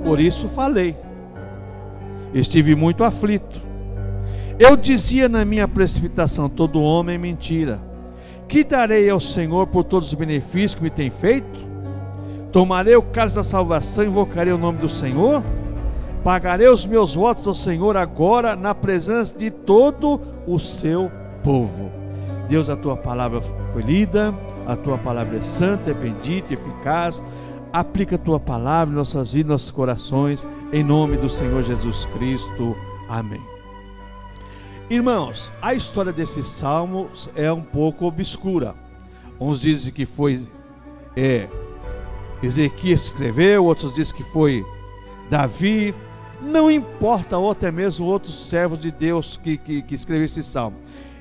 por isso falei. Estive muito aflito. Eu dizia na minha precipitação: todo homem é mentira. Que darei ao Senhor por todos os benefícios que me tem feito? Tomarei o cálice da salvação e invocarei o nome do Senhor? Pagarei os meus votos ao Senhor agora na presença de todo o seu povo. Deus, a tua palavra foi lida, a tua palavra é santa, é bendita, eficaz. Aplica a tua palavra em nossas vidas, em nossos corações, em nome do Senhor Jesus Cristo. Amém. Irmãos, a história desses salmos é um pouco obscura. Uns dizem que foi Ezequias que escreveu, outros dizem que foi Davi. Não importa, ou até mesmo outros servos de Deus que escreveram esse salmo.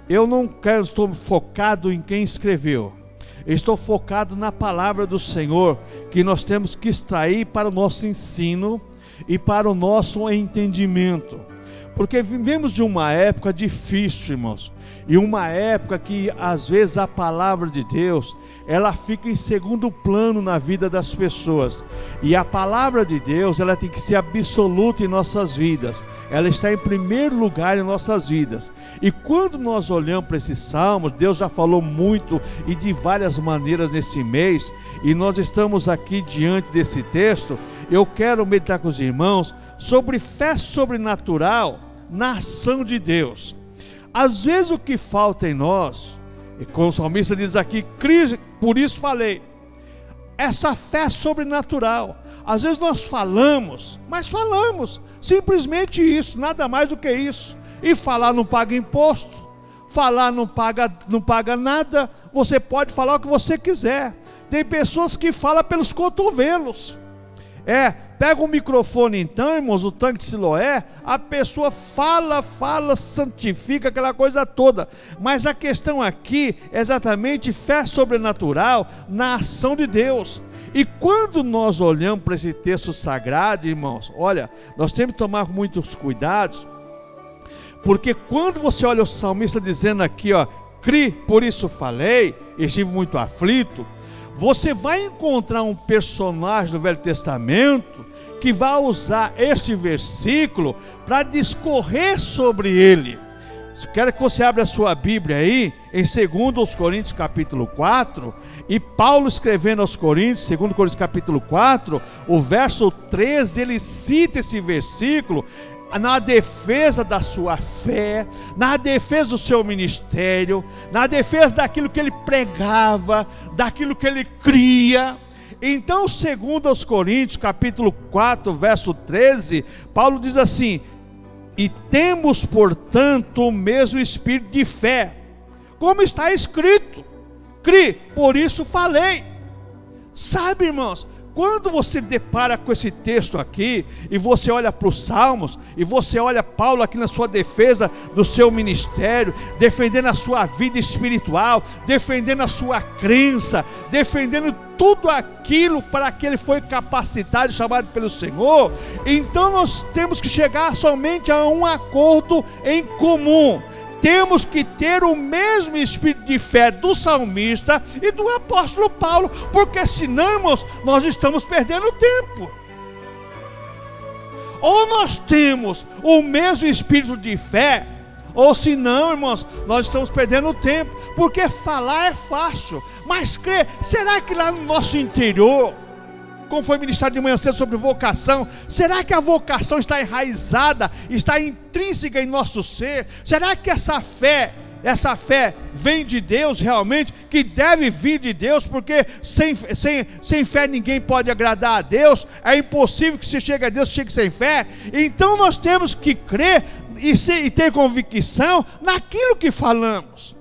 Eu não estou focado em quem escreveu. Estou focado na palavra do Senhor, que nós temos que extrair para o nosso ensino e para o nosso entendimento. Porque vivemos de uma época difícil, irmãos, e uma época que às vezes a palavra de Deus, ela fica em segundo plano na vida das pessoas, e a palavra de Deus, ela tem que ser absoluta em nossas vidas, ela está em primeiro lugar em nossas vidas. E quando nós olhamos para esses salmos, Deus já falou muito e de várias maneiras nesse mês, e nós estamos aqui diante desse texto. Eu quero meditar com os irmãos sobre fé sobrenatural na ação de Deus. Às vezes o que falta em nós, e como o salmista diz aqui, por isso falei, essa fé sobrenatural. Às vezes nós falamos, mas falamos simplesmente isso, nada mais do que isso. E falar não paga imposto, falar não paga nada. Você pode falar o que você quiser. Tem pessoas que falam pelos cotovelos. Pega o microfone então, irmãos, o tanque de Siloé, a pessoa fala, santifica aquela coisa toda. Mas a questão aqui é exatamente fé sobrenatural na ação de Deus. E quando nós olhamos para esse texto sagrado, irmãos, olha, nós temos que tomar muitos cuidados, porque quando você olha o salmista dizendo aqui, cri, por isso falei, estive muito aflito, você vai encontrar um personagem do Velho Testamento que vai usar este versículo para discorrer sobre ele. Quero que você abra a sua Bíblia aí, em 2 Coríntios capítulo 4, e Paulo escrevendo aos Coríntios, 2 Coríntios capítulo 4, o verso 13, ele cita esse versículo na defesa da sua fé, na defesa do seu ministério, na defesa daquilo que ele pregava, daquilo que ele cria. Então, segundo aos Coríntios, capítulo 4, verso 13, Paulo diz assim: e temos, portanto, o mesmo espírito de fé, como está escrito, cri, por isso falei. Sabe, irmãos, quando você depara com esse texto aqui, e você olha para os Salmos, e você olha Paulo aqui na sua defesa do seu ministério, defendendo a sua vida espiritual, defendendo a sua crença, defendendo tudo aquilo para que ele foi capacitado e chamado pelo Senhor, então nós temos que chegar somente a um acordo em comum. Temos que ter o mesmo espírito de fé do salmista e do apóstolo Paulo, porque senão, irmãos, nós estamos perdendo tempo. Ou nós temos o mesmo espírito de fé, ou senão, irmãos, nós estamos perdendo tempo, porque falar é fácil, mas crer, será que lá no nosso interior, como foi ministrado de manhã cedo sobre vocação, será que a vocação está enraizada, está intrínseca em nosso ser? Será que essa fé vem de Deus realmente, que deve vir de Deus, porque sem fé ninguém pode agradar a Deus, é impossível que se chegue a Deus, chegue sem fé. Então nós temos que crer e ter convicção naquilo que falamos.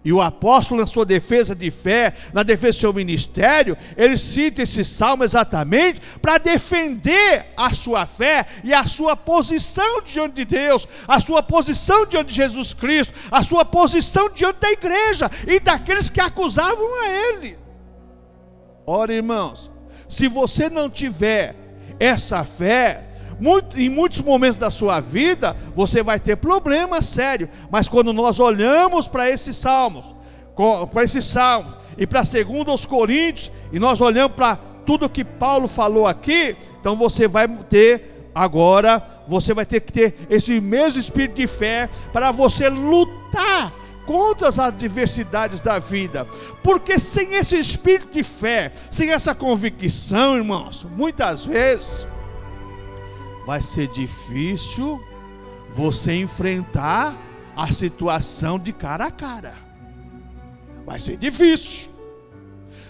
E o apóstolo, na sua defesa de fé, na defesa do seu ministério, ele cita esse salmo exatamente para defender a sua fé e a sua posição diante de Deus, a sua posição diante de Jesus Cristo, a sua posição diante da igreja e daqueles que acusavam a ele. Ora, irmãos, se você não tiver essa fé, em muitos momentos da sua vida, você vai ter problemas sérios. Mas quando nós olhamos para esses salmos, e para 2 aos Coríntios, e nós olhamos para tudo que Paulo falou aqui, então você vai ter agora, você vai ter que ter esse mesmo espírito de fé para você lutar contra as adversidades da vida, porque sem esse espírito de fé, sem essa convicção, irmãos, muitas vezes vai ser difícil você enfrentar a situação de cara a cara. Vai ser difícil,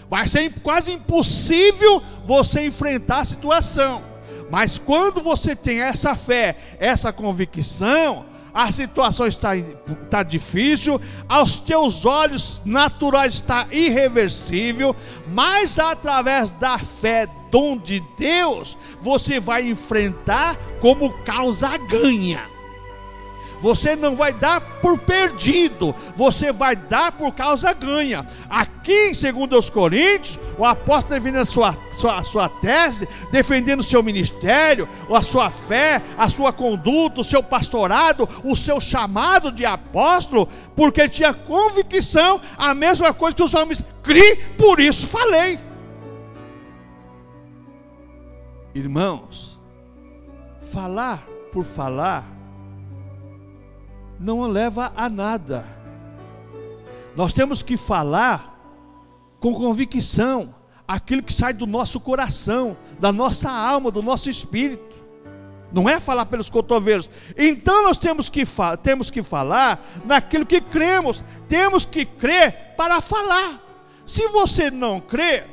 vai ser quase impossível você enfrentar a situação, mas quando você tem essa fé, essa convicção, a situação está difícil, aos teus olhos naturais está irreversível, mas através da fé, dom de Deus, você vai enfrentar como causa ganha. Você não vai dar por perdido, você vai dar por causa ganha. Aqui em 2 Coríntios, o apóstolo defendendo a sua tese, defendendo o seu ministério, a sua fé, a sua conduta, o seu pastorado, o seu chamado de apóstolo, porque ele tinha convicção, a mesma coisa que os homens, criei, por isso falei. Irmãos, falar por falar não leva a nada. Nós temos que falar com convicção aquilo que sai do nosso coração, da nossa alma, do nosso espírito. Não é falar pelos cotovelos. Então nós temos que falar naquilo que cremos. Temos que crer para falar. Se você não crê,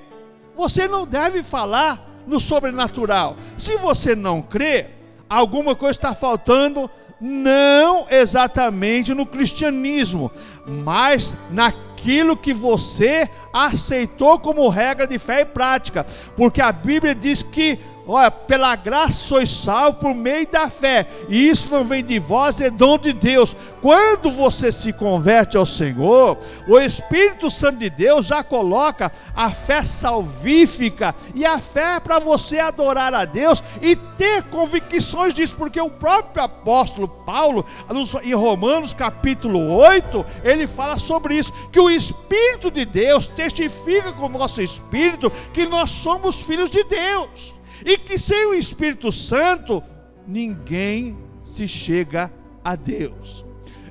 você não deve falar no sobrenatural. Se você não crê, alguma coisa está faltando, não exatamente no cristianismo, mas naquilo que você aceitou como regra de fé e prática, porque a Bíblia diz que, olha, pela graça sois salvos por meio da fé, e isso não vem de vós, é dom de Deus. Quando você se converte ao Senhor, o Espírito Santo de Deus já coloca a fé salvífica e a fé para você adorar a Deus e ter convicções disso, porque o próprio apóstolo Paulo, em Romanos capítulo 8, ele fala sobre isso, que o Espírito de Deus testifica com o nosso espírito que nós somos filhos de Deus. E que sem o Espírito Santo, ninguém se chega a Deus.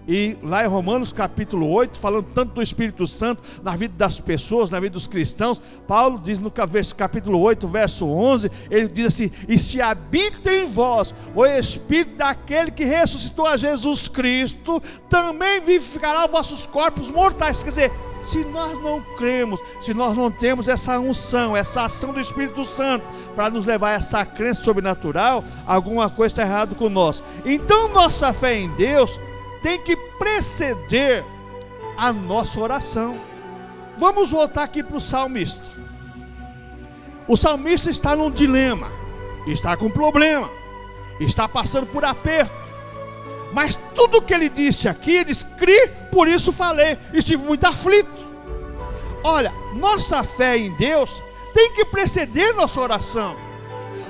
E lá em Romanos capítulo 8, falando tanto do Espírito Santo na vida das pessoas, na vida dos cristãos, Paulo diz no capítulo 8, verso 11, ele diz assim: e se habita em vós o Espírito daquele que ressuscitou a Jesus Cristo, também vivificará os vossos corpos mortais. Quer dizer, se nós não cremos, se nós não temos essa unção, essa ação do Espírito Santo para nos levar a essa crença sobrenatural, alguma coisa está errada conosco. Então nossa fé em Deus tem que preceder a nossa oração. Vamos voltar aqui para o salmista. O salmista está num dilema, está com problema, está passando por aperto. Mas tudo que ele disse aqui, ele disse: criei, por isso falei, estive muito aflito. Olha, nossa fé em Deus tem que preceder nossa oração.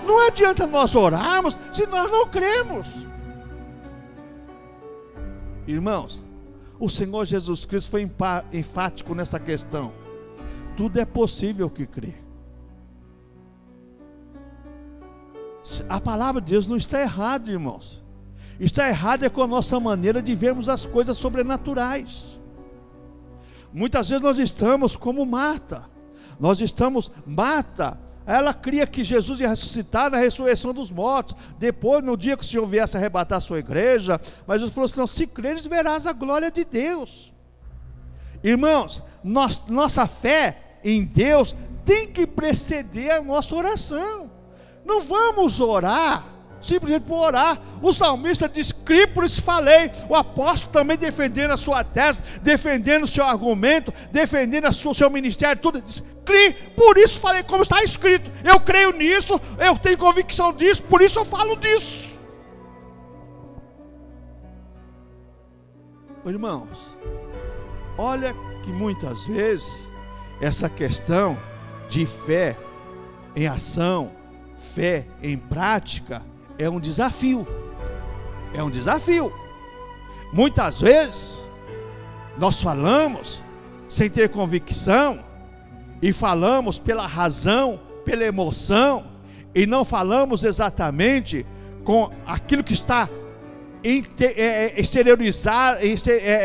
Não adianta nós orarmos se nós não cremos. Irmãos, o Senhor Jesus Cristo foi enfático nessa questão. Tudo é possível que crê. A palavra de Deus não está errada, irmãos. Está errado é com a nossa maneira de vermos as coisas sobrenaturais. Muitas vezes nós estamos como Marta. Marta, ela cria que Jesus ia ressuscitar na ressurreição dos mortos. Depois, no dia que o Senhor viesse arrebatar a sua igreja, mas Jesus falou assim: não, se creres verás a glória de Deus. Irmãos, nossa fé em Deus tem que preceder a nossa oração. Não vamos orar simplesmente por orar. O salmista diz: criei, por isso falei. O apóstolo também defendendo a sua tese, defendendo o seu argumento, defendendo o seu ministério, tudo, diz: criei, por isso falei, como está escrito. Eu creio nisso, eu tenho convicção disso, por isso eu falo disso. Irmãos, olha que muitas vezes essa questão de fé em ação, fé em prática, é um desafio. É um desafio. Muitas vezes nós falamos sem ter convicção, e falamos pela razão, pela emoção e não falamos exatamente com aquilo que está exteriorizado,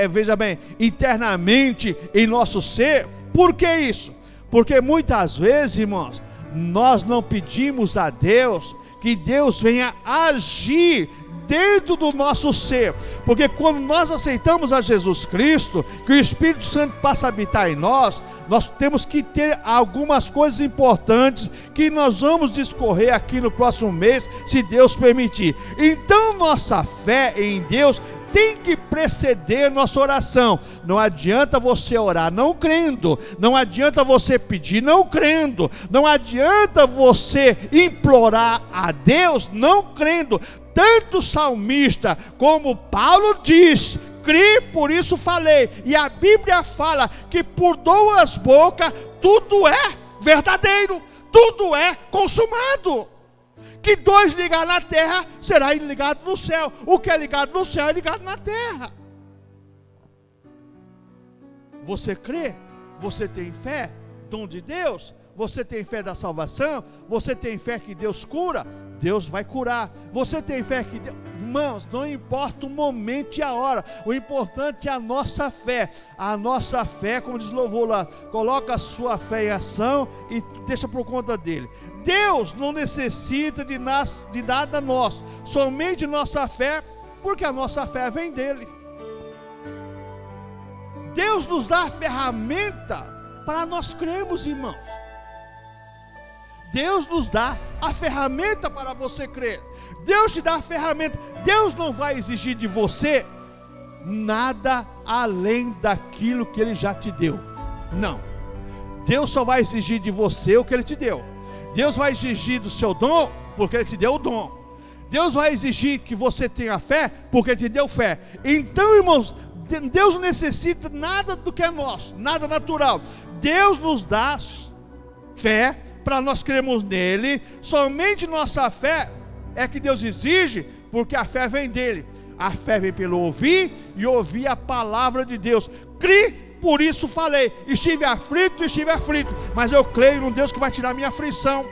veja bem, internamente em nosso ser. Por que isso? Porque muitas vezes, irmãos, nós não pedimos a Deus que Deus venha agir dentro do nosso ser, porque quando nós aceitamos a Jesus Cristo, que o Espírito Santo passa a habitar em nós, nós temos que ter algumas coisas importantes que nós vamos discorrer aqui no próximo mês, se Deus permitir. Então nossa fé em Deus tem que preceder nossa oração. Não adianta você orar não crendo, não adianta você pedir não crendo, não adianta você implorar a Deus não crendo. Tanto o salmista como Paulo diz: cri, por isso falei. E a Bíblia fala que por duas bocas tudo é verdadeiro, tudo é consumado. Que dois ligar na terra será ligado no céu. O que é ligado no céu é ligado na terra. Você crê? Você tem fé? Dom de Deus? Você tem fé da salvação? Você tem fé que Deus cura? Deus vai curar. Você tem fé que Deus... Irmãos, não importa o momento e a hora, o importante é a nossa fé. A nossa fé, como diz louvor lá, coloca a sua fé em ação e deixa por conta dele. Deus não necessita de nada nosso, somente nossa fé, porque a nossa fé vem dele. Deus nos dá a ferramenta para nós crermos, irmãos. Deus nos dá a ferramenta para você crer. Deus te dá a ferramenta. Deus não vai exigir de você nada além daquilo que Ele já te deu. Não. Deus só vai exigir de você o que Ele te deu. Deus vai exigir do seu dom porque Ele te deu o dom. Deus vai exigir que você tenha fé porque Ele te deu fé. Então, irmãos, Deus não necessita nada do que é nosso, nada natural. Deus nos dá fé para nós crermos nele. Somente nossa fé é que Deus exige, porque a fé vem dele. A fé vem pelo ouvir, e ouvir a palavra de Deus. Cri, por isso falei. Estive aflito, mas eu creio num Deus que vai tirar minha aflição.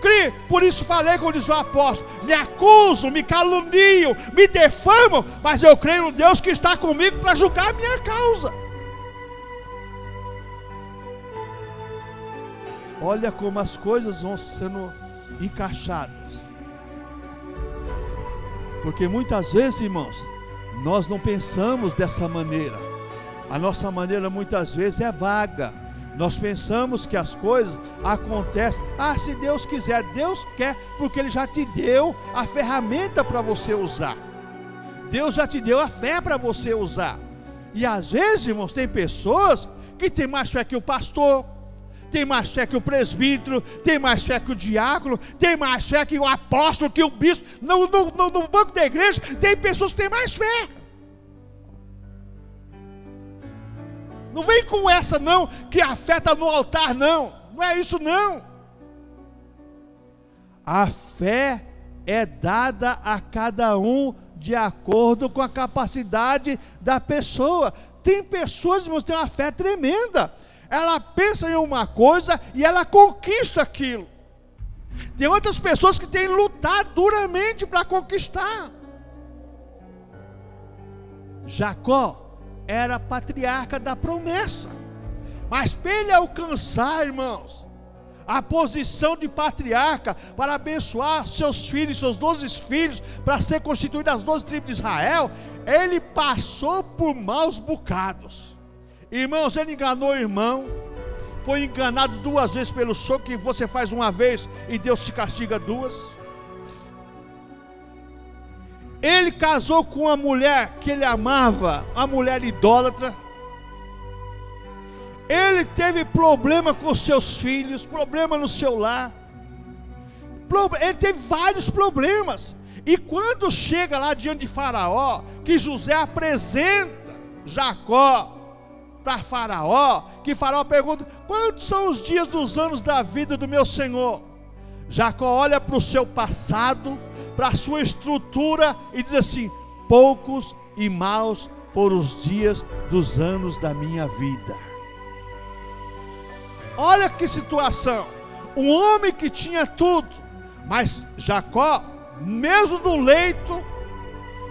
Cri, por isso falei, como diz o apóstolo. Me acusam, me caluniam, me defamam, mas eu creio num Deus que está comigo para julgar a minha causa. Olha como as coisas vão sendo encaixadas. Porque muitas vezes, irmãos, nós não pensamos dessa maneira. A nossa maneira muitas vezes é vaga. Nós pensamos que as coisas acontecem. Ah, se Deus quiser. Deus quer, porque Ele já te deu a ferramenta para você usar. Deus já te deu a fé para você usar. E às vezes, irmãos, tem pessoas que têm mais fé que o pastor, tem mais fé que o presbítero, tem mais fé que o diácono, tem mais fé que o apóstolo, que o bispo. No banco da igreja tem pessoas que têm mais fé. Não vem com essa não, que a fé está no altar, não. Não é isso não. A fé é dada a cada um de acordo com a capacidade da pessoa. Tem pessoas, irmãos, que têm uma fé tremenda. Ela pensa em uma coisa e ela conquista aquilo. Tem outras pessoas que têm lutado duramente para conquistar. Jacó era patriarca da promessa, mas para ele alcançar, irmãos, a posição de patriarca, para abençoar seus filhos, seus 12 filhos, para ser constituído as 12 tribos de Israel, ele passou por maus bocados. Irmãos, ele enganou o irmão, foi enganado 2 vezes pelo sogro, que você faz uma vez e Deus te castiga 2. Ele casou com uma mulher que ele amava, uma mulher idólatra. Ele teve problema com seus filhos, problema no seu lar. Ele teve vários problemas. E quando chega lá diante de Faraó, que José apresenta Jacó para Faraó, que Faraó pergunta: quantos são os dias dos anos da vida do meu senhor? Jacó olha para o seu passado, para a sua estrutura e diz assim: poucos e maus foram os dias dos anos da minha vida. Olha que situação. um homem que tinha tudo, mas Jacó, mesmo no leito,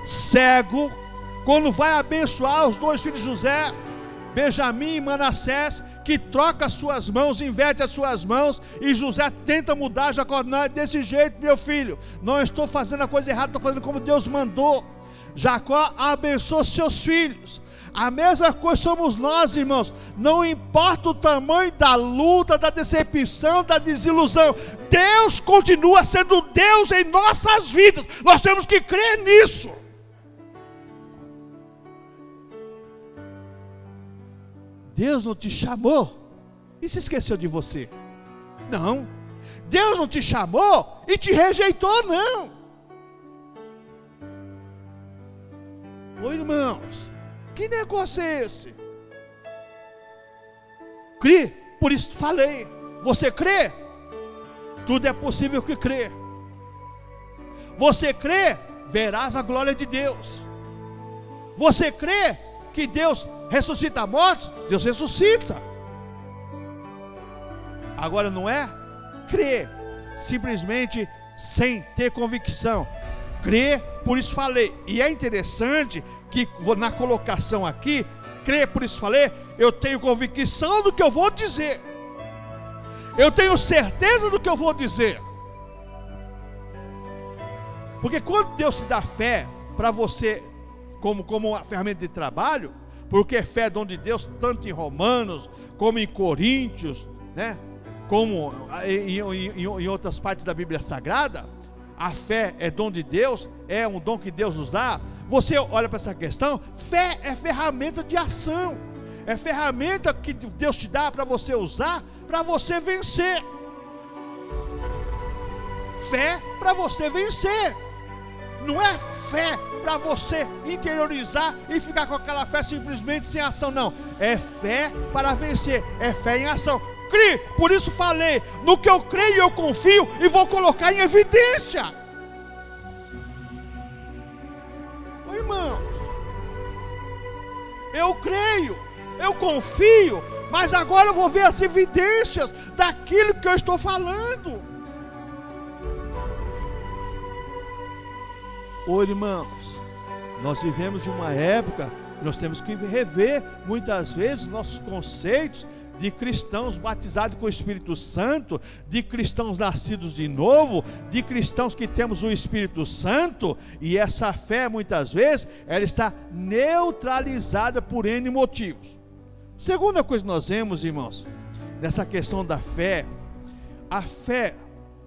cego, quando vai abençoar os dois filhos de José, Benjamim e Manassés, que troca as suas mãos, inverte as suas mãos, e José tenta mudar. Jacó: não é desse jeito, meu filho, não estou fazendo a coisa errada, estou fazendo como Deus mandou. Jacó abençoou seus filhos. A mesma coisa somos nós, irmãos. Não importa o tamanho da luta, da decepção, da desilusão, Deus continua sendo Deus em nossas vidas. Nós temos que crer nisso. Deus não te chamou e se esqueceu de você? Não. Deus não te chamou e te rejeitou? Não. Ô irmãos, que negócio é esse? Crê, por isso falei. Você crê? Tudo é possível que crê. Você crê, verás a glória de Deus. Você crê que Deus ressuscita mortos? Deus ressuscita. Agora não é crer simplesmente sem ter convicção. Crer, por isso falei. E é interessante que na colocação aqui, crer, por isso falei, eu tenho convicção do que eu vou dizer. Eu tenho certeza do que eu vou dizer. Porque quando Deus te dá fé para você, como uma ferramenta de trabalho, porque fé é dom de Deus, tanto em Romanos, como em Coríntios, né? Como em outras partes da Bíblia Sagrada, a fé é dom de Deus, é um dom que Deus nos dá. Você olha para essa questão, fé é ferramenta de ação, é ferramenta que Deus te dá para você usar, para você vencer. Fé para você vencer, não é fé para você interiorizar e ficar com aquela fé simplesmente sem ação, não. É fé para vencer, é fé em ação. Crie, por isso falei, no que eu creio eu confio e vou colocar em evidência. Ô irmãos, eu creio, eu confio, mas agora eu vou ver as evidências daquilo que eu estou falando. Ô irmãos, nós vivemos de uma época que nós temos que rever muitas vezes nossos conceitos de cristãos batizados com o Espírito Santo, de cristãos nascidos de novo, de cristãos que temos o Espírito Santo, e essa fé muitas vezes ela está neutralizada por N motivos. Segunda coisa que nós vemos, irmãos, nessa questão da fé, a fé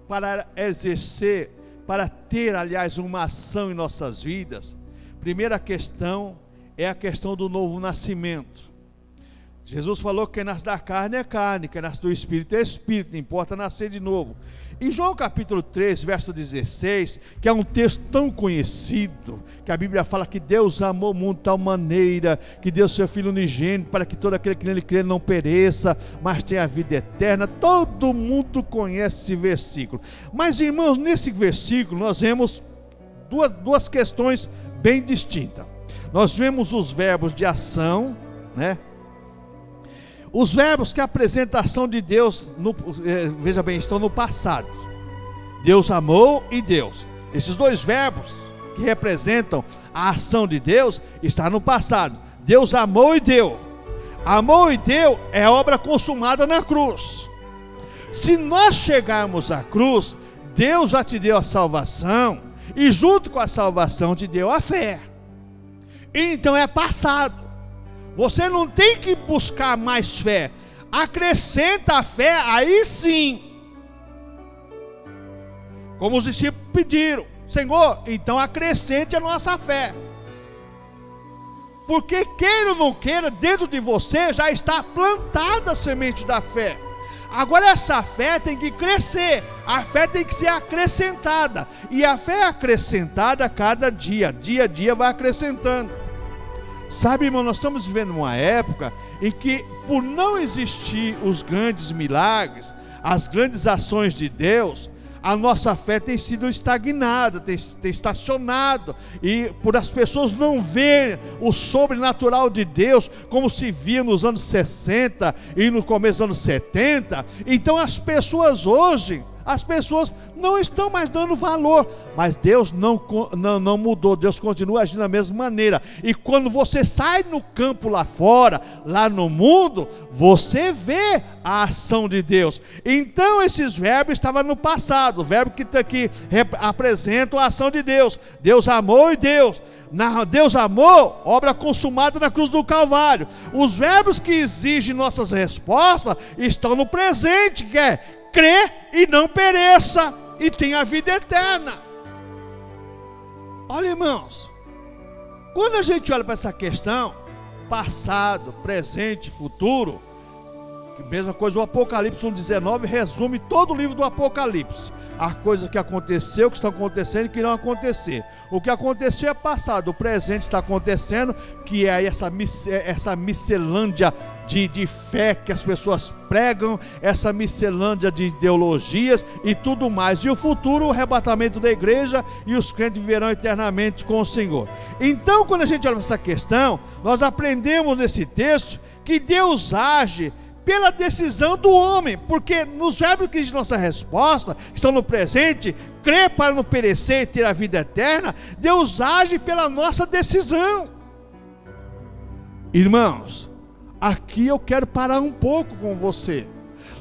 para exercer, para ter, aliás, uma ação em nossas vidas, primeira questão é a questão do novo nascimento. Jesus falou que quem nasce da carne é carne, quem nasce do Espírito é Espírito, não importa nascer de novo. Em João capítulo 3, verso 16, que é um texto tão conhecido, que a Bíblia fala que Deus amou o mundo de tal maneira, que deu seu Filho unigênito, para que todo aquele que nele crê não pereça, mas tenha a vida eterna. Todo mundo conhece esse versículo. Mas, irmãos, nesse versículo nós vemos duas questões bem distintas. Nós vemos os verbos de ação, né? Os verbos que a apresentação de Deus, veja bem, estão no passado. Deus amou e Deus. Esses dois verbos que representam a ação de Deus, está no passado. Deus amou e deu. Amou e deu é obra consumada na cruz. Se nós chegarmos à cruz, Deus já te deu a salvação, e junto com a salvação te deu a fé. Então é passado. Você não tem que buscar mais fé. Acrescenta a fé, aí sim. Como os discípulos pediram: Senhor, então acrescente a nossa fé. Porque queira ou não queira, dentro de você já está plantada a semente da fé. Agora essa fé tem que crescer, a fé tem que ser acrescentada. E a fé é acrescentada a cada dia, dia a dia vai acrescentando. Sabe, irmão, nós estamos vivendo uma época em que, por não existir os grandes milagres, as grandes ações de Deus, a nossa fé tem sido estagnada, tem estacionado, e por as pessoas não verem o sobrenatural de Deus como se via nos anos 60 e no começo dos anos 70, então as pessoas hoje, não estão mais dando valor, mas Deus não mudou, Deus continua agindo da mesma maneira. E quando você sai no campo lá fora, lá no mundo, você vê a ação de Deus. Então esses verbos estavam no passado, o verbo que apresentam a ação de Deus. Deus amou e Deus amou, obra consumada na cruz do Calvário. Os verbos que exigem nossas respostas estão no presente, que é crê e não pereça, e tenha a vida eterna. Olha, irmãos, quando a gente olha para essa questão, passado, presente, futuro, que mesma coisa, o Apocalipse 1,19 resume todo o livro do Apocalipse. Há coisas que aconteceu, que estão acontecendo e que não acontecer. O que aconteceu é passado, o presente está acontecendo, que é essa miscelânea de fé que as pessoas pregam, essa miscelânea de ideologias e tudo mais. E o futuro, o arrebatamento da igreja, e os crentes viverão eternamente com o Senhor. Então, quando a gente olha para essa questão, nós aprendemos nesse texto que Deus age pela decisão do homem, porque nos verbos que diz nossa resposta, que estão no presente, crer para não perecer e ter a vida eterna, Deus age pela nossa decisão. Irmãos, aqui eu quero parar um pouco com você.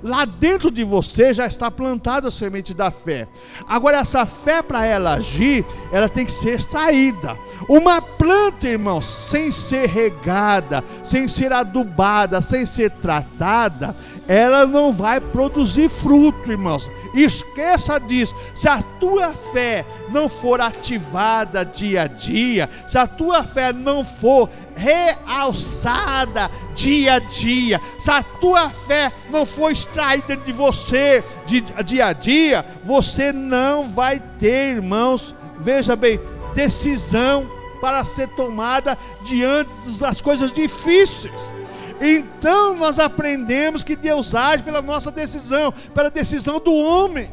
Lá dentro de você já está plantada a semente da fé. Agora essa fé, para ela agir, ela tem que ser extraída. Uma planta, irmãos, sem ser regada, sem ser adubada, sem ser tratada, ela não vai produzir fruto, irmãos. Esqueça disso. Se a tua fé não for ativada dia a dia, se a tua fé não for realçada dia a dia, se a tua fé não for extraída de você de dia a dia, você não vai ter, irmãos, veja bem, decisão para ser tomada diante das coisas difíceis. Então nós aprendemos que Deus age pela nossa decisão, pela decisão do homem.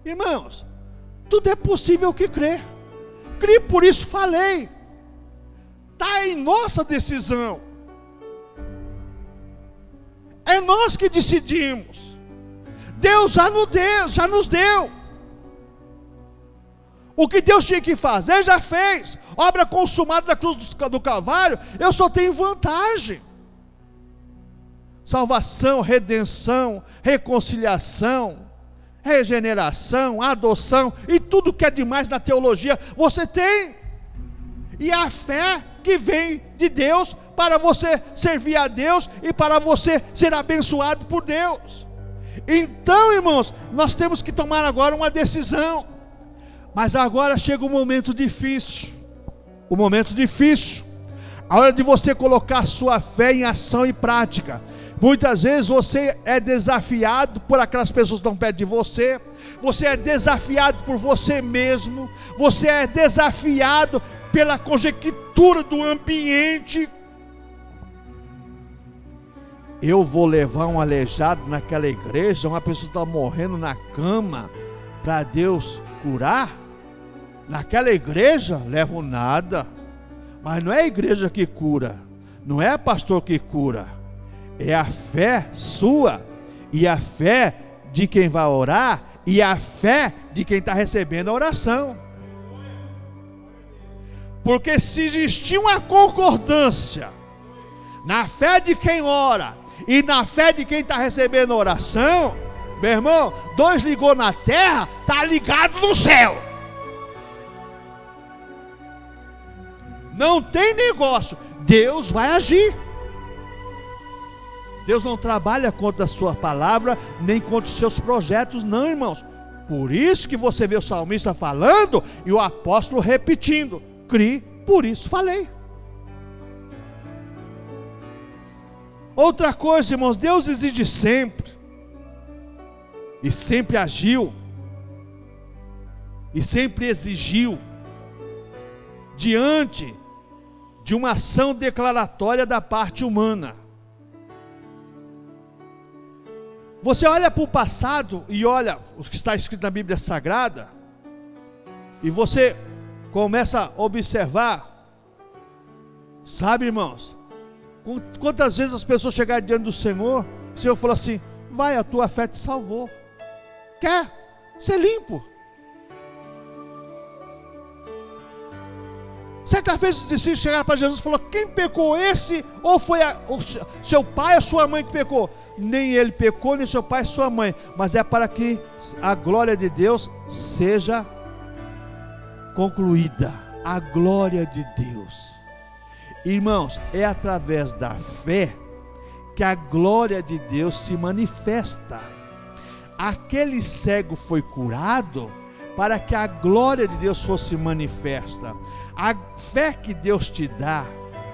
Irmãos, tudo é possível que crer. Crie, por isso falei. Está em nossa decisão. É nós que decidimos. Deus já nos deu. O que Deus tinha que fazer, já fez. Obra consumada da cruz do Calvário, eu só tenho vantagem. Salvação, redenção, reconciliação, regeneração, adoção e tudo que é demais na teologia, você tem. E a fé que vem de Deus para você servir a Deus e para você ser abençoado por Deus. Então, irmãos, nós temos que tomar agora uma decisão. Mas agora chega o momento difícil. O momento difícil. A hora de você colocar sua fé em ação e prática. Muitas vezes você é desafiado por aquelas pessoas que estão perto de você. Você é desafiado por você mesmo. Você é desafiado pela conjectura do ambiente. Eu vou levar um aleijado naquela igreja, uma pessoa está morrendo na cama, para Deus curar? Naquela igreja, levo nada. Mas não é a igreja que cura, não é pastor que cura, é a fé sua, e a fé de quem vai orar, e a fé de quem está recebendo a oração. Porque se existir uma concordância na fé de quem ora e na fé de quem está recebendo a oração, meu irmão, 2 ligou na terra, está ligado no céu. Não tem negócio, Deus vai agir. Deus não trabalha contra a sua palavra, nem contra os seus projetos, não, irmãos. Por isso que você vê o salmista falando e o apóstolo repetindo: crie, por isso falei. Outra coisa, irmãos, Deus exige sempre, e sempre agiu, e sempre exigiu, diante de uma ação declaratória da parte humana. Você olha para o passado e olha o que está escrito na Bíblia Sagrada, e você começa a observar, sabe, irmãos, quantas vezes as pessoas chegaram diante do Senhor, o Senhor falou assim: vai, a tua fé te salvou. Quer ser limpo? Certa vez os discípulos chegaram para Jesus e falaram: quem pecou, esse ou foi o seu pai ou sua mãe que pecou? Nem ele pecou, nem seu pai e sua mãe, mas é para que a glória de Deus seja concluída. A glória de Deus, irmãos, é através da fé que a glória de Deus se manifesta. Aquele cego foi curado para que a glória de Deus fosse manifesta. A fé que Deus te dá,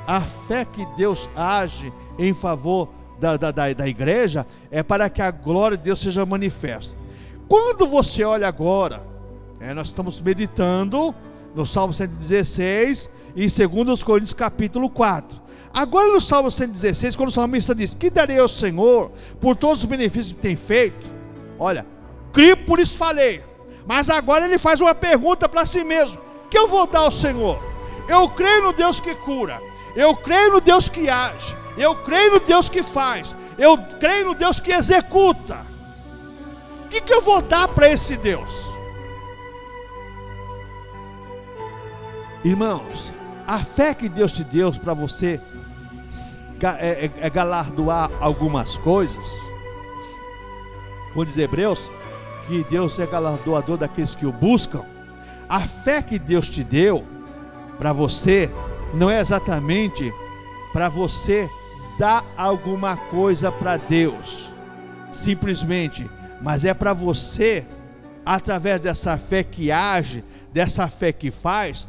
a fé que Deus age em favor da igreja, é para que a glória de Deus seja manifesta. Quando você olha agora, nós estamos meditando no Salmo 116 e em 2 Coríntios capítulo 4. Agora no Salmo 116, quando o salmista diz: que darei ao Senhor por todos os benefícios que tem feito? Olha, criei, por isso falei. Mas agora ele faz uma pergunta para si mesmo: que eu vou dar ao Senhor? Eu creio no Deus que cura, eu creio no Deus que age, eu creio no Deus que faz, eu creio no Deus que executa. O que eu vou dar para esse Deus? Irmãos, a fé que Deus te deu para você galardoar algumas coisas, como diz Hebreus, que Deus é galardoador daqueles que o buscam. A fé que Deus te deu para você não é exatamente para você dar alguma coisa para Deus, simplesmente, mas é para você, através dessa fé que age, dessa fé que faz,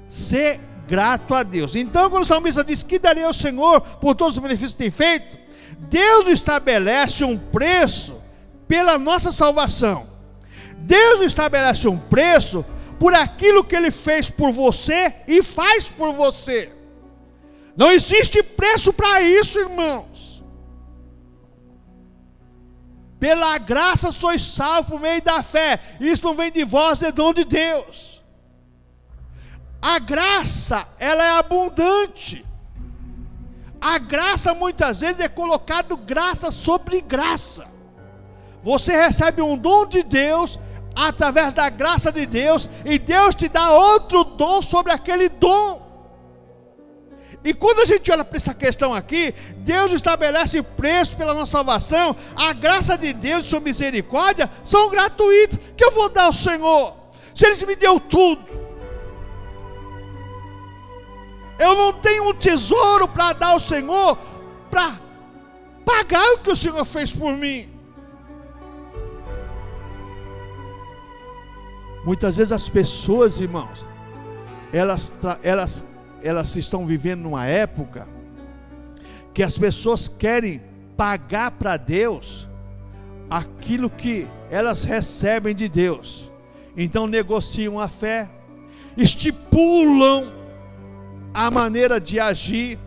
ser grato a Deus. Então, quando o salmista diz: que darei ao Senhor por todos os benefícios que tem feito, Deus estabelece um preço pela nossa salvação. Deus estabelece um preço por aquilo que Ele fez por você e faz por você. Não existe preço para isso, irmãos. Pela graça sois salvos por meio da fé. Isso não vem de vós, é dom de Deus. A graça, ela é abundante. A graça muitas vezes é colocado graça sobre graça. Você recebe um dom de Deus através da graça de Deus, e Deus te dá outro dom sobre aquele dom. E quando a gente olha para essa questão aqui, Deus estabelece preço pela nossa salvação. A graça de Deus e sua misericórdia são gratuitas. Que eu vou dar ao Senhor, se Ele me deu tudo? Eu não tenho um tesouro para dar ao Senhor, para pagar o que o Senhor fez por mim. Muitas vezes as pessoas, irmãos, elas estão vivendo numa época que as pessoas querem pagar para Deus aquilo que elas recebem de Deus. Então negociam a fé, estipulam a maneira de agir.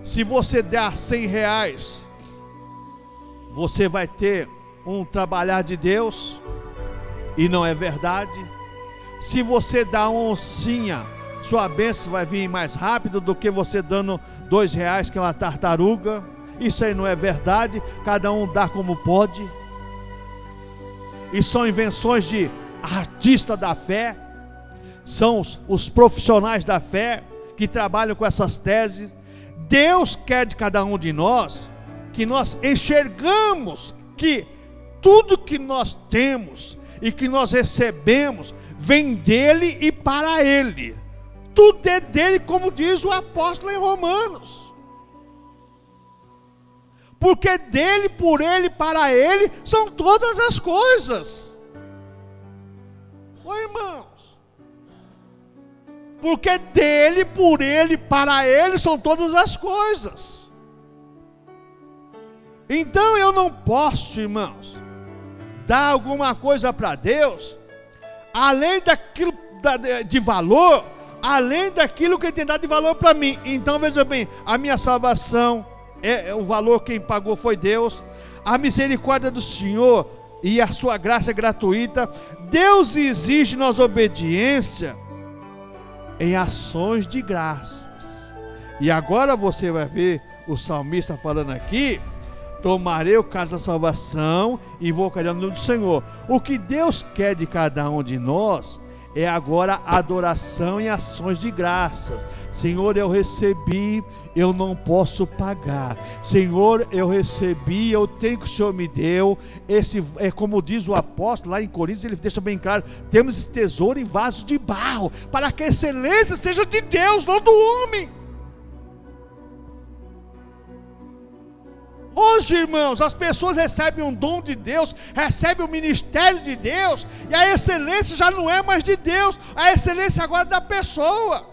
Se você der R$100, você vai ter um trabalhar de Deus, e não é verdade. Se você dá uma oncinha, sua bênção vai vir mais rápido do que você dando R$2, que é uma tartaruga. Isso aí não é verdade. Cada um dá como pode. E são invenções de artista da fé. São os profissionais da fé que trabalham com essas teses. Deus quer de cada um de nós que nós enxergamos que tudo que nós temos e que nós recebemos vem dele e para ele. Tudo é dele, como diz o apóstolo em Romanos. Porque dele, por ele, para ele são todas as coisas. Oi, irmãos. Porque dele, por ele, para ele são todas as coisas. Então eu não posso, irmãos, dar alguma coisa para Deus além daquilo de valor, além daquilo que Ele tem dado de valor para mim. Então veja bem, a minha salvação o valor quem pagou foi Deus. A misericórdia do Senhor e a sua graça é gratuita. Deus exige nossa obediência em ações de graças. E agora você vai ver o salmista falando aqui: tomarei o cálice da salvação e invocarei o nome do Senhor. O que Deus quer de cada um de nós é agora adoração e ações de graças. Senhor, eu recebi, eu não posso pagar. Senhor, eu recebi, eu tenho que o Senhor me deu. Esse é como diz o apóstolo lá em Coríntios, ele deixa bem claro: temos esse tesouro em vasos de barro, para que a excelência seja de Deus, não do homem. Hoje, irmãos, as pessoas recebem um dom de Deus, recebem o ministério de Deus, e a excelência já não é mais de Deus, a excelência agora é da pessoa.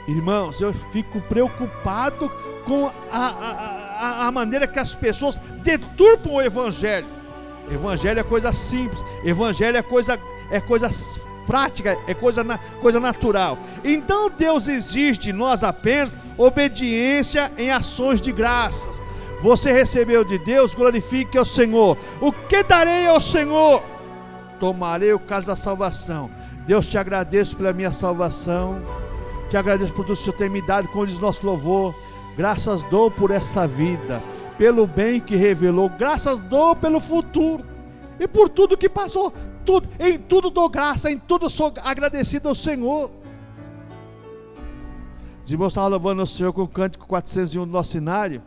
Irmãos, eu fico preocupado com a maneira que as pessoas deturpam o Evangelho. Evangelho é coisa simples, Evangelho é coisa prática, é coisa natural. Então Deus exige de nós apenas obediência em ações de graças. Você recebeu de Deus, glorifique ao Senhor. O que darei ao Senhor? Tomarei o cálice da salvação. Deus, te agradeço pela minha salvação, te agradeço por tudo que o Senhor tem me dado, como diz nosso louvor. Graças dou por esta vida, pelo bem que revelou, graças dou pelo futuro e por tudo que passou. Em tudo dou graça, em tudo sou agradecido ao Senhor. Os irmãos estavam louvando ao Senhor com o cântico 401 do nosso cenário.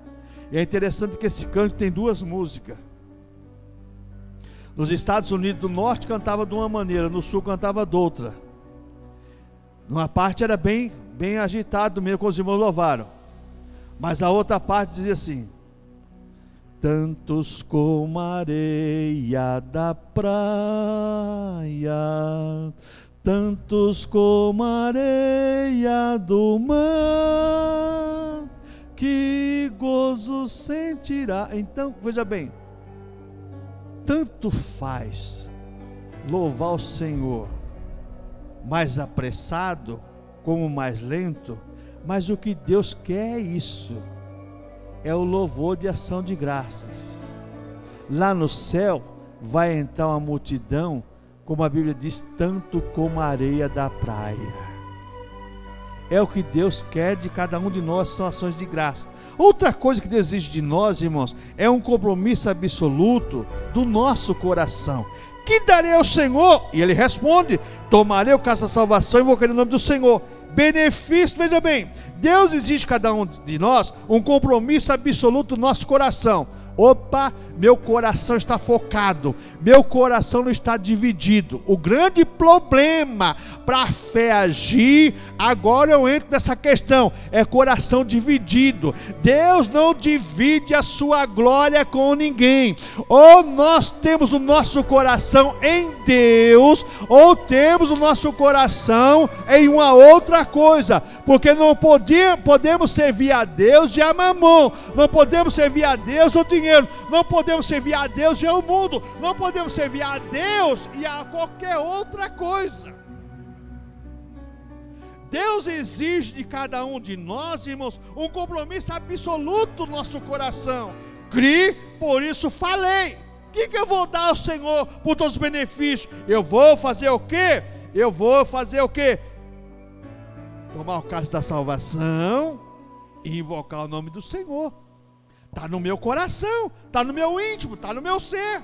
E é interessante que esse cântico tem duas músicas. Nos Estados Unidos do Norte cantava de uma maneira, no Sul cantava de outra. Numa parte era bem agitado mesmo, como os irmãos louvaram. Mas a outra parte dizia assim: tantos como a areia da praia, tantos como a areia do mar, que gozo sentirá. Então, veja bem, tanto faz louvar o Senhor mais apressado como mais lento, mas o que Deus quer é isso, é o louvor de ação de graças. Lá no céu vai entrar uma multidão, como a Bíblia diz, tanto como a areia da praia. É o que Deus quer de cada um de nós, são ações de graça. Outra coisa que Deus exige de nós, irmãos, é um compromisso absoluto do nosso coração. Que darei ao Senhor? E ele responde: tomarei o cálice da salvação e invocarei o nome do Senhor. Benefício, veja bem, Deus exige de cada um de nós um compromisso absoluto do nosso coração. Opa, meu coração está focado, meu coração não está dividido. O grande problema para a fé agir, agora eu entro nessa questão, é coração dividido. Deus não divide a sua glória com ninguém. Ou nós temos o nosso coração em Deus, ou temos o nosso coração em uma outra coisa, porque não podemos servir a Deus e a mamon, não podemos servir a Deus ou dinheiro, não podemos servir a Deus e ao mundo, não podemos servir a Deus e a qualquer outra coisa. Deus exige de cada um de nós, irmãos, um compromisso absoluto do nosso coração. Criei, por isso falei. O que eu vou dar ao Senhor por todos os benefícios? Eu vou fazer o quê? Tomar o cálice da salvação e invocar o nome do Senhor. Está no meu coração, está no meu íntimo, está no meu ser,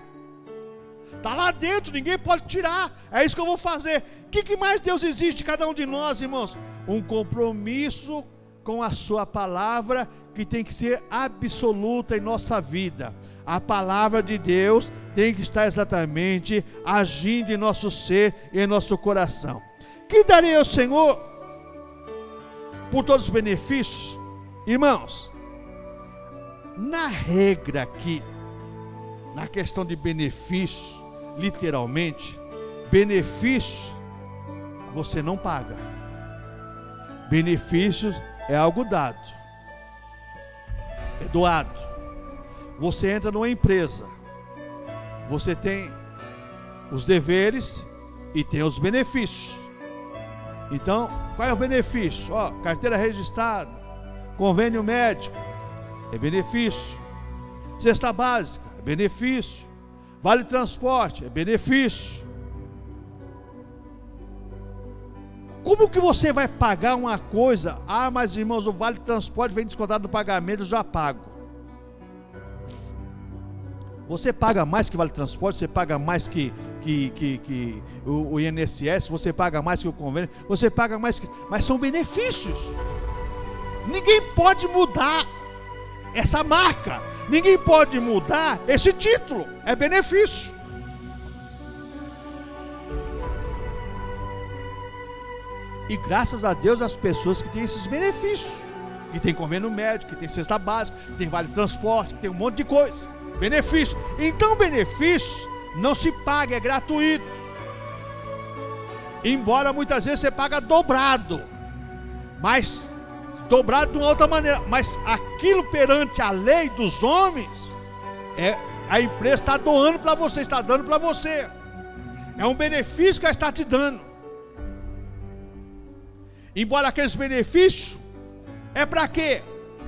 está lá dentro, ninguém pode tirar. É isso que eu vou fazer. O que mais Deus exige de cada um de nós, irmãos? Um compromisso com a sua palavra, que tem que ser absoluta em nossa vida. A palavra de Deus tem que estar exatamente agindo em nosso ser e em nosso coração. Que darei ao Senhor por todos os benefícios? Irmãos, na regra aqui, na questão de benefício, literalmente, benefício você não paga. Benefícios é algo dado, é doado. Você entra numa empresa, você tem os deveres e tem os benefícios. Então, qual é o benefício? Ó, carteira registrada, convênio médico, é benefício. Cesta básica, é benefício. Vale transporte, é benefício. Como que você vai pagar uma coisa? Ah, mas irmãos, o vale transporte vem descontado do pagamento, eu já pago. Você paga mais que vale transporte, você paga mais que o INSS, você paga mais que o convênio, você paga mais que... Mas são benefícios. Ninguém pode mudar essa marca, ninguém pode mudar esse título, é benefício. E graças a Deus as pessoas que têm esses benefícios, que tem convênio médico, que tem cesta básica, que tem vale transporte, que tem um monte de coisa, benefício. Então benefício não se paga, é gratuito. Embora muitas vezes você paga dobrado, mas dobrado de uma outra maneira, mas aquilo perante a lei dos homens, a empresa está doando para você, está dando para você, é um benefício que ela está te dando. Embora aqueles benefícios é para quê?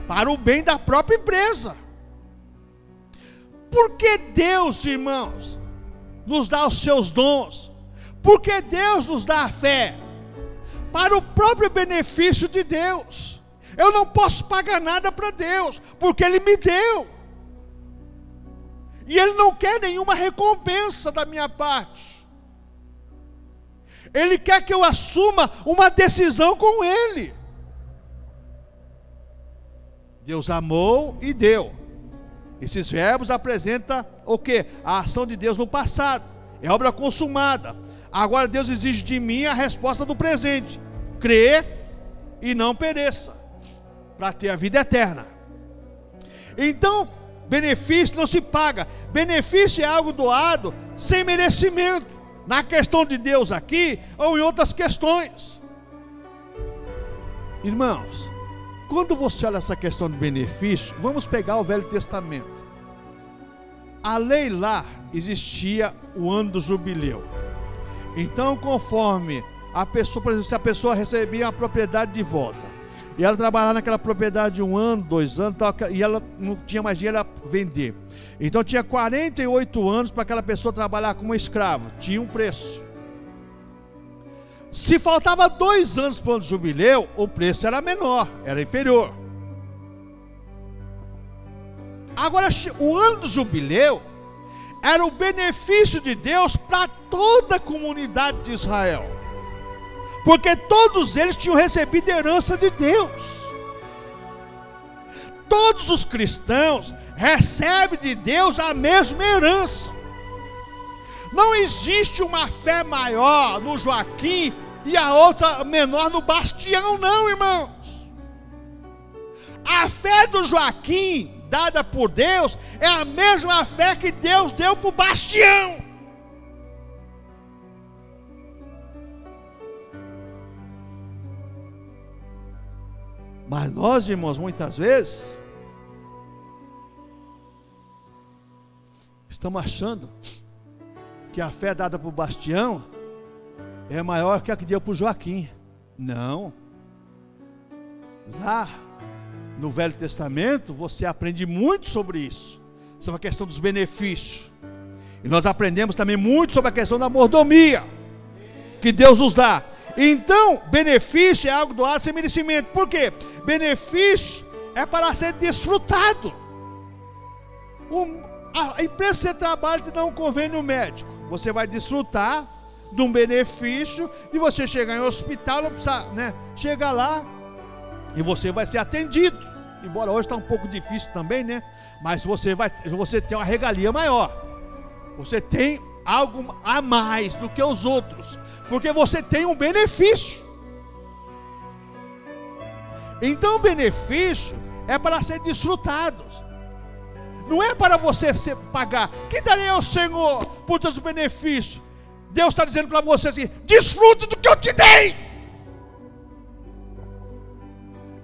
Para o bem da própria empresa. Porque Deus, irmãos, nos dá os seus dons? Porque Deus nos dá a fé? Para o próprio benefício de Deus. Eu não posso pagar nada para Deus, porque Ele me deu. E Ele não quer nenhuma recompensa da minha parte. Ele quer que eu assuma uma decisão com Ele. Deus amou e deu. Esses verbos apresentam o quê? A ação de Deus no passado. É obra consumada. Agora Deus exige de mim a resposta do presente: crer e não pereça, para ter a vida eterna. Então, benefício não se paga. Benefício é algo doado sem merecimento. Na questão de Deus aqui, ou em outras questões. Irmãos, quando você olha essa questão de benefício, vamos pegar o Velho Testamento. A lei lá existia o ano do jubileu. Então, conforme a pessoa, por exemplo, se a pessoa recebia uma propriedade de volta, e ela trabalhava naquela propriedade 1 ano, 2 anos, e ela não tinha mais dinheiro a vender. Então tinha 48 anos para aquela pessoa trabalhar como escravo, tinha um preço. Se faltava 2 anos para o ano do jubileu, o preço era menor, era inferior. Agora, o ano do jubileu era o benefício de Deus para toda a comunidade de Israel, porque todos eles tinham recebido herança de Deus. Todos os cristãos recebem de Deus a mesma herança. Não existe uma fé maior no Joaquim e a outra menor no Bastião, não, irmãos. A fé do Joaquim, dada por Deus, é a mesma fé que Deus deu para o Bastião. Mas nós, irmãos, muitas vezes estamos achando que a fé dada para o Bastião é maior que a que deu para o Joaquim. Não. Lá no Velho Testamento você aprende muito sobre isso, sobre a questão dos benefícios. E nós aprendemos também muito sobre a questão da mordomia que Deus nos dá. Então, benefício é algo doado sem merecimento. Por quê? Benefício é para ser desfrutado. A empresa que você trabalha te dá um convênio médico. Você vai desfrutar de um benefício de você chegar em um hospital, não precisa, chega lá e você vai ser atendido. Embora hoje está um pouco difícil também, mas você tem uma regalia maior. Você tem algo a mais do que os outros, porque você tem um benefício. Então o benefício é para ser desfrutado, não é para você pagar. Que darei ao Senhor por teus benefícios? Deus está dizendo para você assim: desfrute do que eu te dei,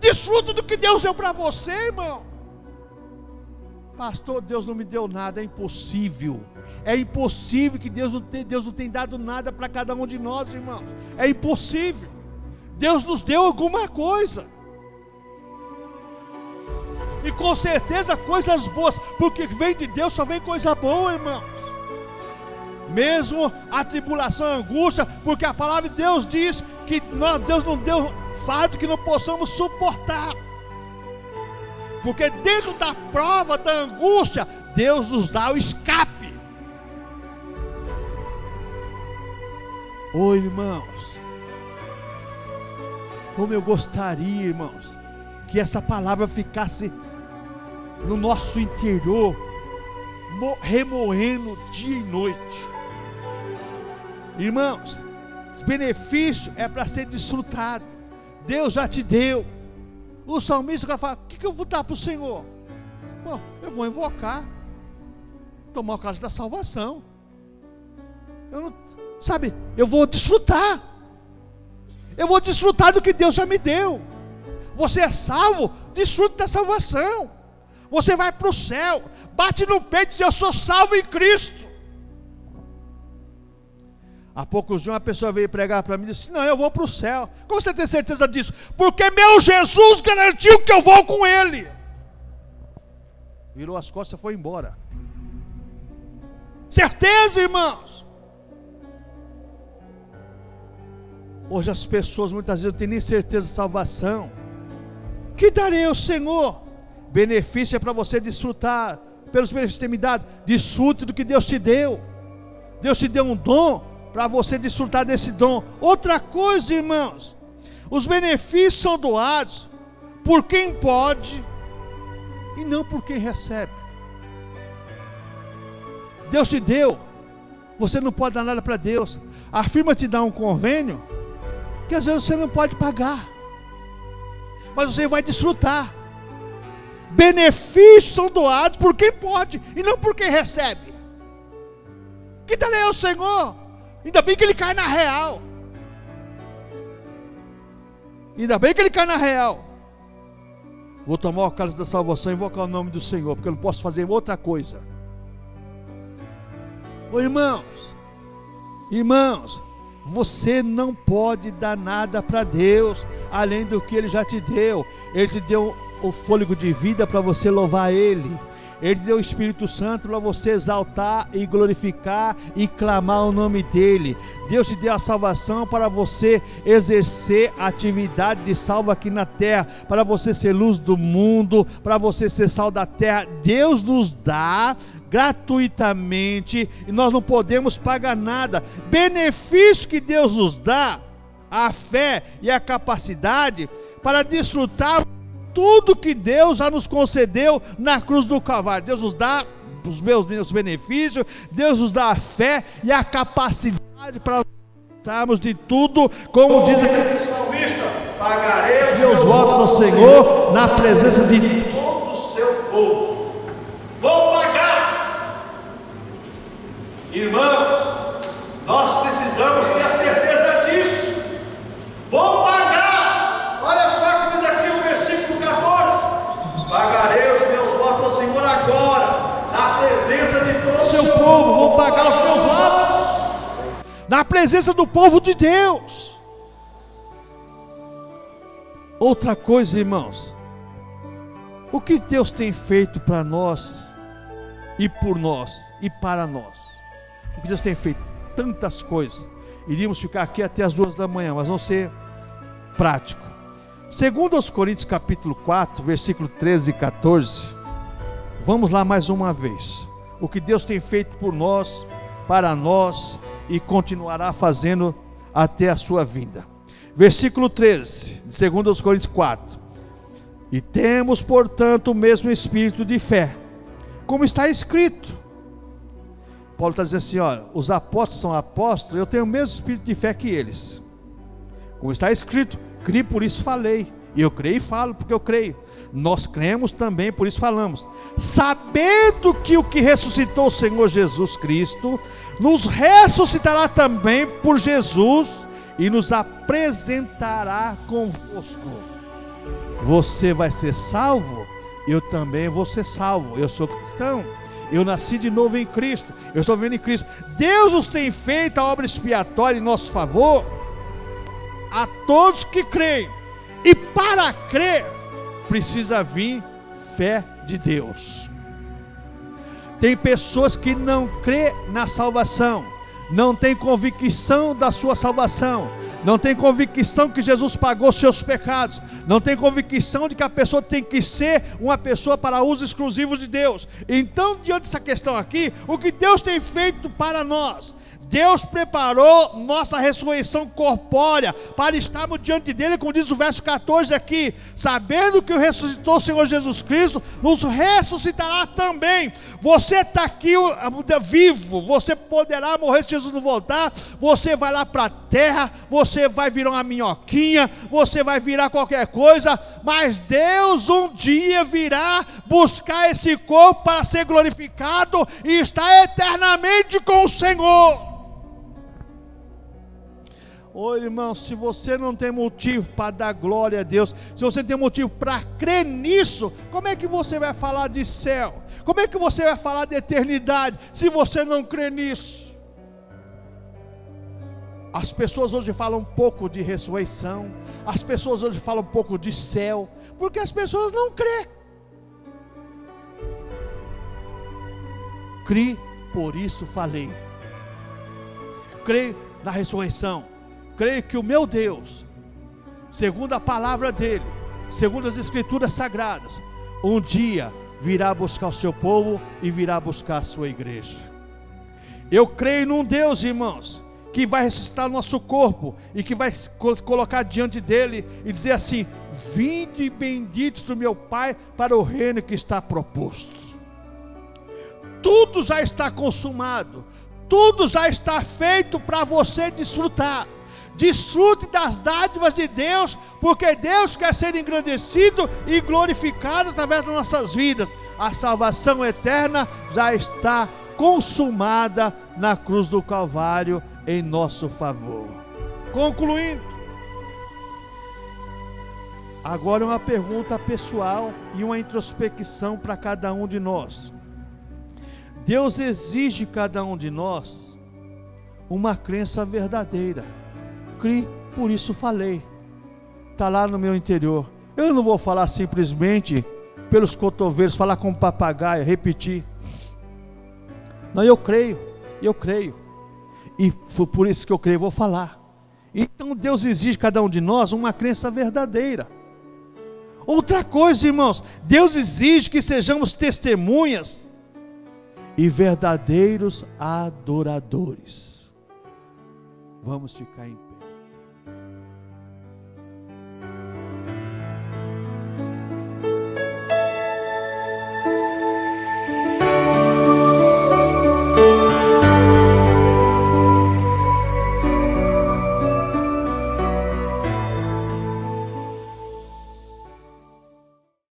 desfrute do que Deus deu para você, irmão. Pastor, Deus não me deu nada. É impossível. É impossível que Deus não tenha dado nada para cada um de nós, irmãos. É impossível. Deus nos deu alguma coisa. E com certeza coisas boas, porque vem de Deus só vem coisa boa, irmãos. Mesmo a tribulação, a angústia, porque a palavra de Deus diz que Deus não deu fardo que não possamos suportar. Porque dentro da prova, da angústia, Deus nos dá o escape. Oi, irmãos, como eu gostaria, irmãos, que essa palavra ficasse no nosso interior, remoendo dia e noite. Irmãos, os benefícios é para ser desfrutado. Deus já te deu. O salmista vai falar: o que eu vou dar para o Senhor? Bom, eu vou invocar, tomar o cálice da salvação. Eu vou desfrutar. Eu vou desfrutar do que Deus já me deu. Você é salvo, desfruta da salvação. Você vai para o céu, bate no peito e diz: eu sou salvo em Cristo. Há poucos dias uma pessoa veio pregar para mim e disse: não, eu vou para o céu. Como você tem certeza disso? Porque meu Jesus garantiu que eu vou com Ele. Virou as costas e foi embora. Certeza, irmãos. Hoje as pessoas muitas vezes não têm nem certeza de salvação. Que darei ao Senhor? Benefício é para você desfrutar. Pelos benefícios que tem me dado, desfrute do que Deus te deu. Deus te deu um dom para você desfrutar desse dom. Outra coisa, irmãos, os benefícios são doados por quem pode e não por quem recebe. Deus te deu, você não pode dar nada para Deus. A firma te dá um convênio que às vezes você não pode pagar, mas você vai desfrutar. Benefícios são doados por quem pode e não por quem recebe. Que darei ao Senhor? Ainda bem que ele cai na real. Ainda bem que ele cai na real. Vou tomar o cálice da salvação e invocar o nome do Senhor, porque eu não posso fazer outra coisa. Ô irmãos, você não pode dar nada para Deus além do que Ele já te deu. Ele te deu o fôlego de vida para você louvar Ele. Ele te deu o Espírito Santo para você exaltar e glorificar e clamar o nome dEle. Deus te deu a salvação para você exercer a atividade de salvo aqui na terra, para você ser luz do mundo, para você ser sal da terra. Deus nos dá gratuitamente e nós não podemos pagar nada. Benefício que Deus nos dá, a fé e a capacidade para desfrutar tudo que Deus já nos concedeu na cruz do Calvário. Deus nos dá os meus benefícios, Deus nos dá a fé e a capacidade para desfrutarmos de tudo, como diz aqui o salmista: pagarei os meus votos ao Senhor na presença de todo o seu povo. Vou pagar. Irmãos, nós precisamos ter a certeza disso. Vou pagar. Olha só o que diz aqui o versículo 14: pagarei os meus votos ao Senhor agora, na presença de todo o seu povo. Vou pagar os meus votos na presença do povo de Deus. Outra coisa, irmãos, o que Deus tem feito para nós e por nós e para nós? O que Deus tem feito? Tantas coisas. Iríamos ficar aqui até as 2 da manhã, mas vamos ser prático. Segundo aos Coríntios capítulo 4, versículo 13 e 14. Vamos lá mais uma vez. O que Deus tem feito por nós, para nós e continuará fazendo até a sua vinda. Versículo 13, de 2 aos Coríntios 4. E temos, portanto, o mesmo espírito de fé, como está escrito. Paulo está dizendo assim: olha, os apóstolos são apóstolos, eu tenho o mesmo espírito de fé que eles. Como está escrito: criei, por isso falei. E eu creio e falo, porque eu creio. Nós cremos também, por isso falamos. Sabendo que o que ressuscitou o Senhor Jesus Cristo nos ressuscitará também por Jesus e nos apresentará convosco. Você vai ser salvo, eu também vou ser salvo. Eu sou cristão, eu nasci de novo em Cristo, eu estou vivendo em Cristo. Deus nos tem feito a obra expiatória em nosso favor. a todos que creem. E para crer, precisa vir fé de Deus. Tem pessoas que não crê na salvação, não tem convicção da sua salvação, não tem convicção que Jesus pagou seus pecados, não tem convicção de que a pessoa tem que ser uma pessoa para uso exclusivo de Deus. Então, diante dessa questão aqui, o que Deus tem feito para nós? Deus preparou nossa ressurreição corpórea para estarmos diante dele, como diz o verso 14 aqui, sabendo que o ressuscitou o Senhor Jesus Cristo, nos ressuscitará também. Você está aqui vivo, você poderá morrer se Jesus não voltar, você vai lá para a terra, você vai virar uma minhoquinha, você vai virar qualquer coisa, mas Deus um dia virá buscar esse corpo para ser glorificado e estar eternamente com o Senhor. Ô irmão, se você não tem motivo para dar glória a Deus, se você tem motivo para crer nisso, como é que você vai falar de céu? Como é que você vai falar de eternidade, se você não crê nisso? As pessoas hoje falam um pouco de ressurreição, as pessoas hoje falam um pouco de céu, porque as pessoas não crêem. Crie, por isso falei. Creio na ressurreição. Creio que o meu Deus, segundo a palavra dele, segundo as escrituras sagradas, um dia virá buscar o seu povo e virá buscar a sua igreja. Eu creio num Deus, irmãos, que vai ressuscitar o nosso corpo e que vai colocar diante dele e dizer assim: vinde benditos do meu Pai para o reino que está proposto. Tudo já está consumado, tudo já está feito para você desfrutar. Desfrute das dádivas de Deus, porque Deus quer ser engrandecido e glorificado através das nossas vidas. A salvação eterna já está consumada na cruz do Calvário em nosso favor. Concluindo, agora uma pergunta pessoal e uma introspecção para cada um de nós. Deus exige de cada um de nós uma crença verdadeira. Crie, por isso falei. Está lá no meu interior. Eu não vou falar simplesmente pelos cotovelos, falar como papagaio, repetir. Não, eu creio. E foi por isso que eu creio, vou falar. Então Deus exige de cada um de nós uma crença verdadeira. Outra coisa, irmãos, Deus exige que sejamos testemunhas e verdadeiros adoradores. Vamos ficar em pé.